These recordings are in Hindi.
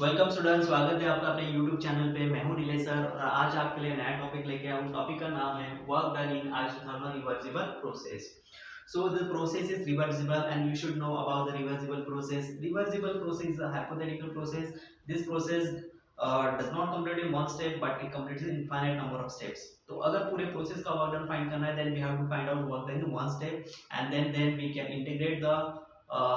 वेलकम स्टूडेंट, स्वागत है आपका अपने YouTube चैनल पे। मैं हूं नीलेश सर और आज आपके लिए नया टॉपिक लेके आया हूं। टॉपिक का नाम है work done in isothermal reversible process. So the process is reversible and you should know about the reversible process. Reversible process is a hypothetical process. This process does not complete in one step but it completes in infinite number of steps. तो अगर पूरे प्रोसेस का वर्क डन फाइंड करना है then we have to find out work done in one step and then we can integrate the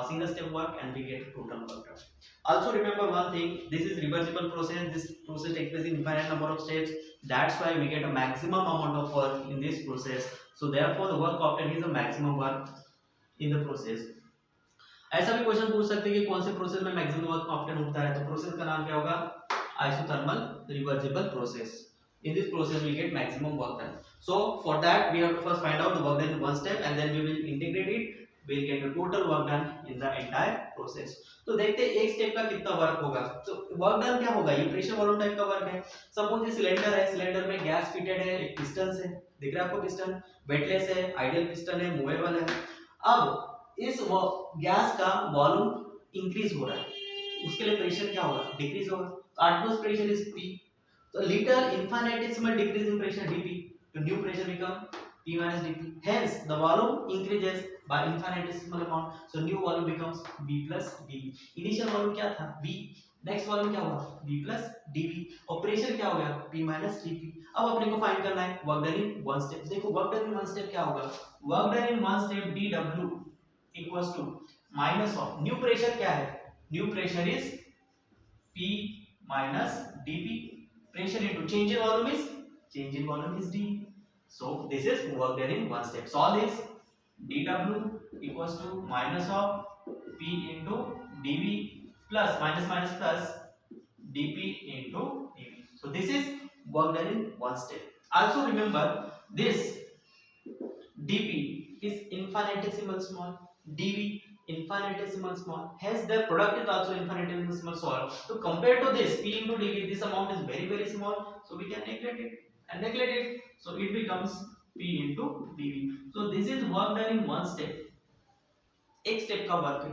single step work and we get total work done. Also remember one thing, this is reversible process. This process takes place in infinite number of steps. That's why we get a maximum amount of work in this process. So therefore the work obtained is a maximum work in the process. ऐसा भी क्वेश्चन पूछ सकते हैं कि कौन से प्रोसेस में मैक्सिमम वर्क ऑब्टेन होता है, तो प्रोसेस का नाम क्या होगा? Isothermal reversible process. In this process we get maximum work done. So for that we have to first find out the work done in one step and then we will integrate it. We'll get the total work done in the entire process. तो देखते हैं एक स्टेप का कितना वर्क होगा. तो वर्क डन क्या होगा? ये प्रेशर वॉल्यूम टाइप का वर्क है. सपोज ये सिलेंडर है, सिलेंडर में गैस फिटेड है, एक पिस्टन है, दिख रहा है आपको पिस्टन, वेटलेस है, आइडियल पिस्टन है, मूवेबल है. अब इस गैस का वॉल्यूम इंक्रीज हो रहा है, उसके लिए प्रेशर क्या होगा? डिक्रीज होगा. तो atmospheric pressure is P. So little infinitesimal decrease in pressure dP, the new pressure become P minus dP. Hence the volume increases by infinitesimal amount. So new volume becomes V plus dV. Initial volume क्या था? V. नेक्स्ट वॉल्यूम क्या हुआ? V plus dV. और प्रेशर क्या हो गया? P minus dP. अब अपने को फाइंड करना है work done in one step. देखो work done in one step क्या होगा? Work done in one step dW equals to minus of new pressure क्या है? New pressure is P minus dP. Pressure into change in volume is d. So this is work done in one step. Solve this. dW equals to minus of P into dV plus minus plus dP into dV. So this is work done in one step. Also remember this dP is infinitesimal small, dV infinitesimal small, hence their product is also infinitesimal small. So compared to this P into dV, this amount is very small, so we can neglect it, so it becomes P into dV. So this is work done in one step. एक स्टेप का वर्क है.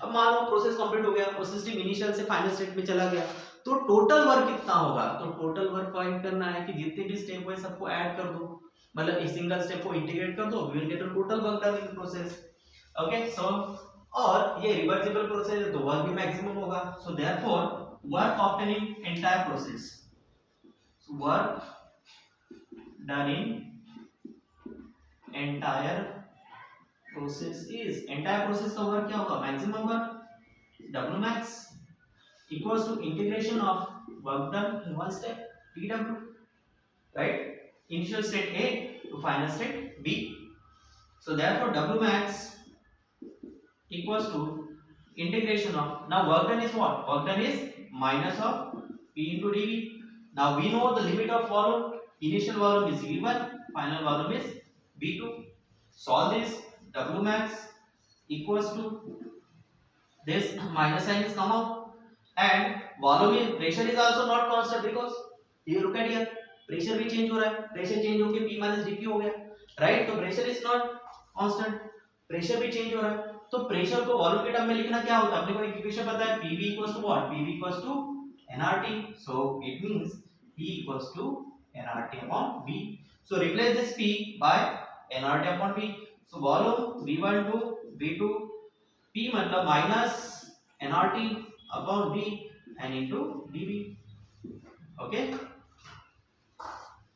अब मान लो प्रोसेस कंप्लीट हो गया, प्रोसेस टीम इनिशियल से फाइनल स्टेट में चला गया, तो टोटल वर्क कितना होगा? तो टोटल वर्क फाइंड करना है कि जितने भी स्टेप हुए सबको ऐड कर दो, मतलब एक सिंगल स्टेप को इंटीग्रेट कर दो, we will get a total work done in the process. Okay, so और ये रिवर्सिबल प्रोसेस है तो वर्क भी मैक्सिमम होगा. So therefore work obtaining entire process, so work done in entire process is, entire process का वर्क क्या होगा? Maximum work W max equals to integration of work done in one step dW, right? Initial state A to final state B. So therefore W max equals to integration of, now work done is what? Work done is minus of P into dV. Now we know the limit of volume. Initial volume is V1, final volume is V2. Solve this. W max equals to, this minus sign is come out, and volume is, pressure is also not constant because you look at here, pressure भी change हो रहा है, pressure change होके P minus dP हो गया, right? तो pressure is not constant, pressure भी change हो रहा है, तो pressure को volume के टर्म में लिखना क्या होता है? अपने को एक इक्वेशन पता है, PV equals to what? PV equals to nRT. So it means P equals to nRT upon V. So replace this P by nRT upon V. So volume V1 to V2, P मतलब minus nRT upon V and into dV. Okay,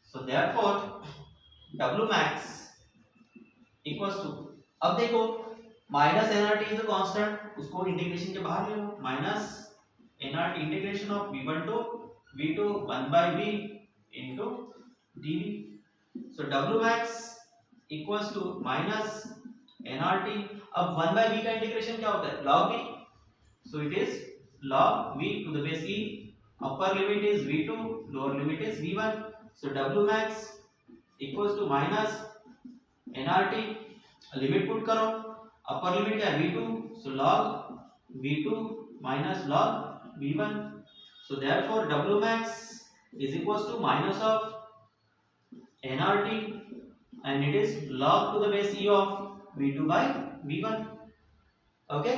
so therefore W max equals to, अब देखो minus nRT is a constant, उसको इंटीग्रेशन के बाहर ले लो, minus nRT integration of V1 to V2 1 by V into dV. So W max equals to minus nRT. अब 1 by V का इंटीग्रेशन क्या होता है? log V. So it is log V to the base E. Upper limit is V2, lower limit is V1. So W max equals to minus nRT. Limit put करो, अपर लिमिट क्या है? V2. So log V2 minus log V1. So therefore W max is equals to minus of nRT and it is log to the base E of V2 by V1. Okay,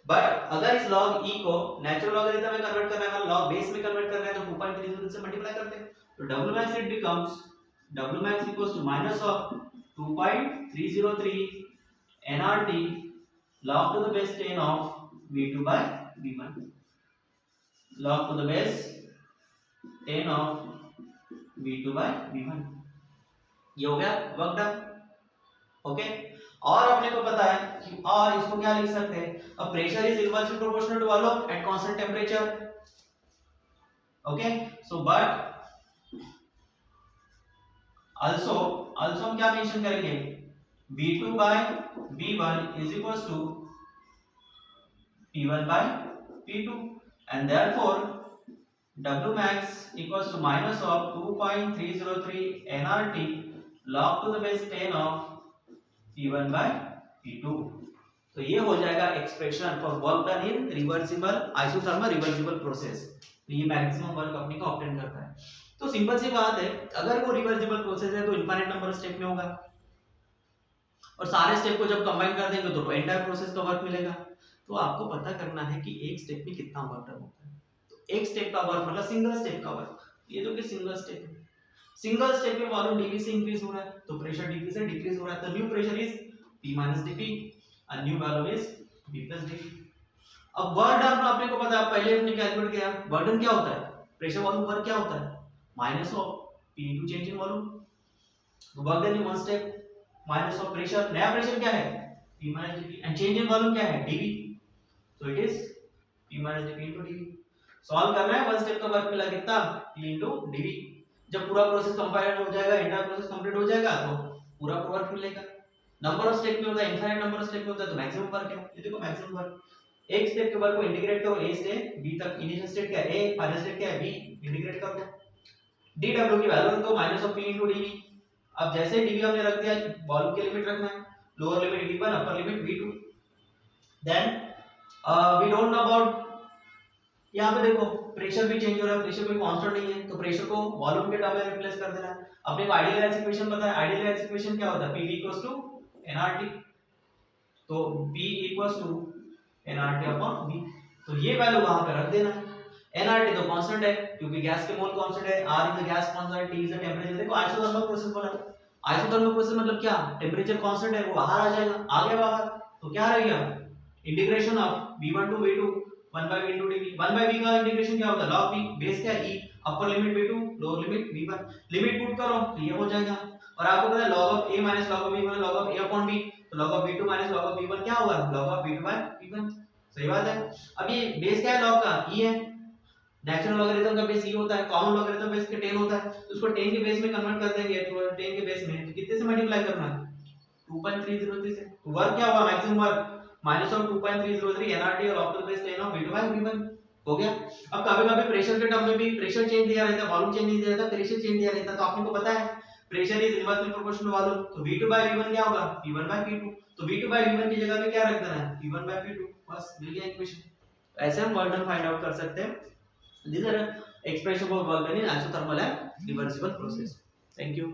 but अगर इस log e को नेचुरल लॉगरिथम में कन्वर्ट करना है, log बेस में कन्वर्ट करना है, तो 2.30 से मल्टीप्लाई करते हैं, तो w max it becomes w max equals to minus of 2.303 nRT log to the base 10 of v2 by v1, log to the base 10 of v2 by v1। ये हो गया वर्क डन। ओके, और अपने को पता है कि और इसको क्या लिख सकते हैं, a pressure is inversely proportional to volume at constant temperature. Okay, so but also हम क्या मेंशन करेंगे, v2 by v1 is equals to p1 by p2 and therefore w max equals to minus of 2.303 nRT log to the base 10 of p1 by p2। तो ये हो जाएगा expression for work done in reversible isothermal reversible process. तो ये मैक्सिमम वर्क अपने को ऑब्टेन करता है। तो सिंपल सी बात है, अगर वो रिवर्सिबल प्रोसेस है तो इनफाइनाइट नंबर ऑफ स्टेप में होगा, और सारे स्टेप को जब कंबाइन कर देंगे तो एंटायर प्रोसेस का वर्क मिलेगा। तो आपको पता करना है कि एक स्टेप में कितना वर्क डन होता है। तो एक स्टेप का वर्क मतलब सिंगल स्टेप का वर्क, ये जो कि सिंगल स्टेप है, सिंगल स्टेप में वॉल्यूम dV से इंक्रीज हो रहा है तो प्रेशर dP से डिक्रीज हो रहा है, तो new pressure is P minus dP and new volume is P plus dP। अब वर्क डन आपने को पता है, पहले हमने कैलकुलेट किया, वर्क डन क्या होता है, प्रेशर वॉल्यूम वर्क क्या होता है, minus of P into change in volume. तो work done in one step minus of pressure, नया प्रेशर क्या है P minus dP and change in volume क्या है dV, so it is P minus dP into dV। Solve करना है, वन स्टेप का वर्क मिला कितना P इनटू dV। जब पूरा प्रोसेस कंपाइल हो जाएगा, एंटायर प्रोसेस कंप्लीट हो जाएगा तो पूरा वर्क मिलेगा। नंबर ऑफ स्टेप में होता है, इनफाइनाइट नंबर ऑफ स्टेप में होता है तो मैक्सिमम वर्क है। ये देखो मैक्सिमम वर्क, एक स्टेप के वर्क को इंटीग्रेट करो a से b तक, इनिशियल स्टेट क्या है a, फाइनल स्टेट क्या है b, इंटीग्रेट कर दो, dw की वैल्यू रख दो minus of p into dv। अब जैसे dv हमने रख दिया, वॉल्यूम की लिमिट रखना है, lower limit v1 upper limit v2। Then we don't know about, यहाँ पे देखो प्रेशर भी चेंज हो रहा है, प्रेशर कोई कांस्टेंट नहीं है, तो प्रेशर को वॉल्यूम के टर्म में रिप्लेस कर देना है। अपने को आइडियल गैस इक्वेशन पता है, आइडियल गैस इक्वेशन क्या होता है, PV nRT, तो P nRT/V। तो ये वैल्यू वहां पे रख देना है। nRT तो कांस्टेंट है क्योंकि गैस के मोल कांस्टेंट है, R is a gas constant, T is a temperature. देखो आइसोथर्मल प्रोसेस बोला है, आइसोथर्मल प्रोसेस मतलब क्या, टेंपरेचर कांस्टेंट है, वो बाहर आ जाएगा, आ गया बाहर, तो क्या रह गया, integration of V1 to V2 1 by v into dv। 1 by v का इंटीग्रेशन क्या होता है, log v, बेस क्या है e, अपर limit v2 lower limit v1, limit put करो तो ये हो जाएगा। और आपको पता है log of a minus log of v1 log of a upon b, तो log of v2 minus log of v1 क्या होगा, log of v2 by v1। सही बात है। अब ये बेस क्या है log का, e है, नेचुरल लॉगरिथम का बेस e होता है, कॉमन लॉगरिथम बेस के 10 होता है, तो उसको 10 के बेस में कन्वर्ट कर देंगे, तो 10 के बेस में तो कितने से मल्टीप्लाई करना है, 2.303 से। तो वर्क क्या हुआ, maximum work minus of 2.303 nRT और of the base 10 of v2 by v1 हो गया। अब कभी-कभी प्रेशर के टर्म में भी प्रेशर चेंज दिया रहता है, वॉल्यूम चेंज नहीं दिया रहता, प्रेशर चेंज दिया रहता है, तो आपको पता है pressure is inversely proportional to volume, तो v2 by v1 क्या होगा, p1 by p2। तो v2 by v1 की जगह पे क्या रख देना है, p1 by p2, बस मिल गया इक्वेशन। ऐसे हम वर्क डन फाइंड आउट कर सकते हैं। This are expression for work done in isothermal and reversible process. Thank you.